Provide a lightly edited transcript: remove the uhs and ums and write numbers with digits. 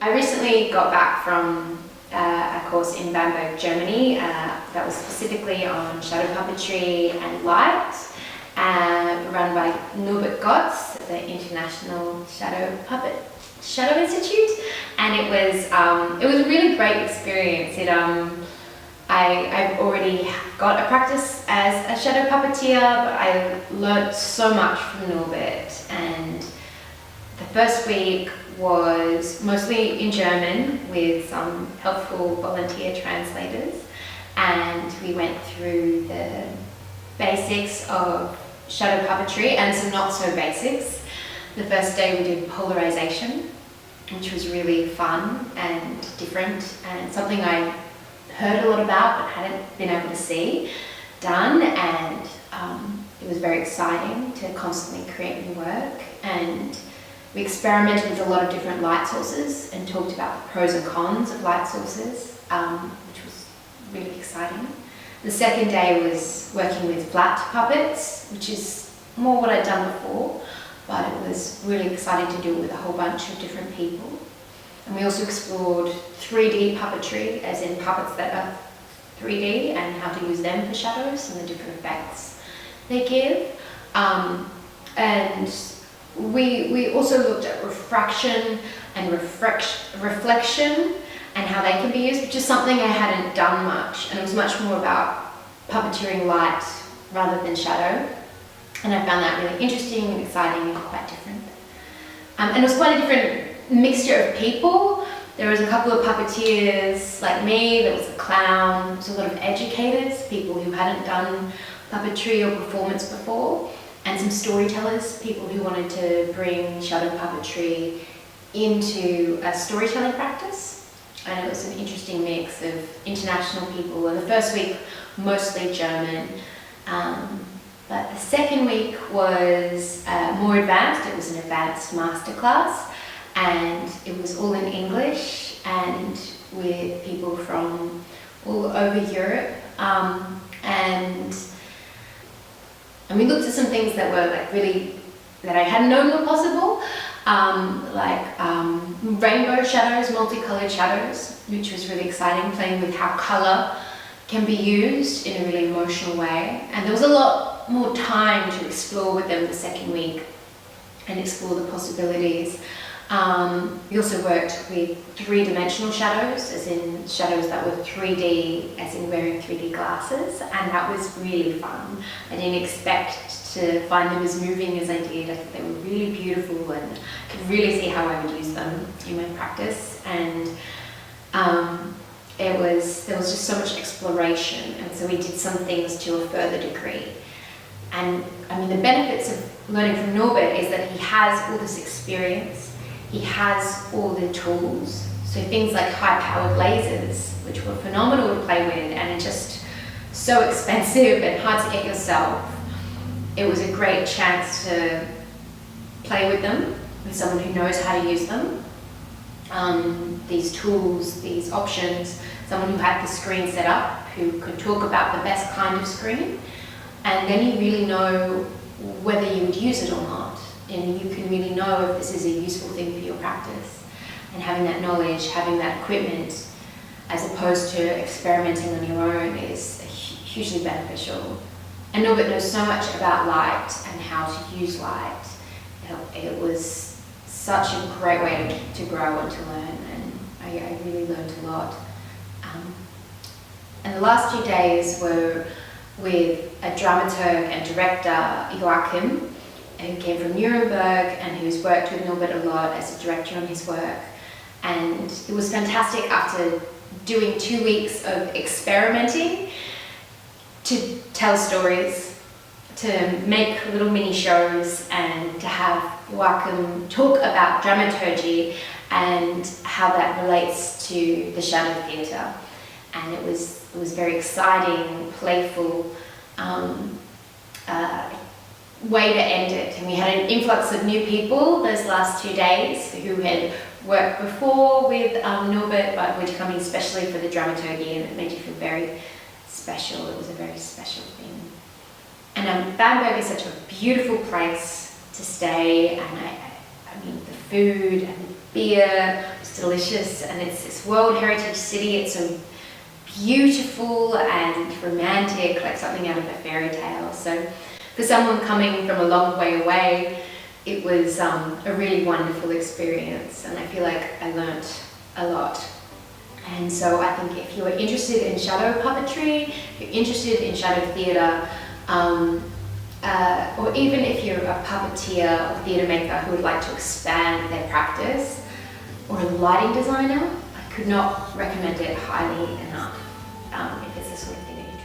I recently got back from a course in Bamberg, Germany, that was specifically on shadow puppetry and light, run by Norbert Götz, the International Shadow Institute, and it was a really great experience. I've already got a practice as a shadow puppeteer, but I learnt so much from Norbert, and the first week was mostly in German with some helpful volunteer translators, and we went through the basics of shadow puppetry and some not so basics. The first day we did polarization, which was really fun and different and something I heard a lot about but hadn't been able to see done, and it was very exciting to constantly create new work. And we experimented with a lot of different light sources and talked about the pros and cons of light sources, which was really exciting. The second day was working with flat puppets, which is more what I'd done before, but it was really exciting to do it with a whole bunch of different people. And we also explored 3D puppetry, as in puppets that are 3D, and how to use them for shadows and the different effects they give. And we also looked at refraction and reflection and how they can be used, which is something I hadn't done much, and it was much more about puppeteering light rather than shadow, and I found that really interesting and exciting and quite different. And it was quite a different mixture of people. There was a couple of puppeteers like me, there was a clown, there was a lot of educators, people who hadn't done puppetry or performance before, and some storytellers, people who wanted to bring shadow puppetry into a storytelling practice. And it was an interesting mix of international people. And the first week, mostly German, but the second week was more advanced. It was an advanced masterclass, and it was all in English and with people from all over Europe. And we looked at some things that were that I hadn't known were possible, rainbow shadows, multicolored shadows, which was really exciting, playing with how color can be used in a really emotional way. And there was a lot more time to explore with them the second week and explore the possibilities. We also worked with three-dimensional shadows, as in shadows that were 3D, as in wearing 3D glasses, and that was really fun. I didn't expect to find them as moving as I did. I think they were really beautiful and could really see how I would use them in my practice. And there was just so much exploration, and so we did some things to a further degree. And I mean, the benefits of learning from Norbert is that he has all this experience. He has all the tools, so things like high-powered lasers, which were phenomenal to play with and are just so expensive and hard to get yourself. It was a great chance to play with them, with someone who knows how to use them. These tools, these options, someone who had the screen set up, who could talk about the best kind of screen, and then you really know whether you would use it or not. And you can really know if this is a useful thing for your practice. And having that knowledge, having that equipment, as opposed to experimenting on your own, is hugely beneficial. And Norbert knows so much about light and how to use light. It was such a great way to grow and to learn, and I really learned a lot. And the last 2 days were with a dramaturg and director, Joachim, who came from Nuremberg and who's worked with Norbert a lot as a director on his work. And it was fantastic after doing 2 weeks of experimenting to tell stories, to make little mini shows, and to have Joachim talk about dramaturgy and how that relates to the shadow theatre. And it was very exciting, playful, way to end it. And we had an influx of new people those last 2 days who had worked before with Norbert, but were coming especially for the dramaturgy, and it made you feel very special. It was a very special thing. And Bamberg is such a beautiful place to stay, and I mean, the food and the beer was It's delicious, and it's this World Heritage City. It's so beautiful and romantic, like something out of a fairy tale. So for someone coming from a long way away, it was a really wonderful experience, and I feel like I learnt a lot. And so I think if you're interested in shadow puppetry, if you're interested in shadow theatre, or even if you're a puppeteer or theatre maker who would like to expand their practice, or a lighting designer, I could not recommend it highly enough if it's the sort of thing that you're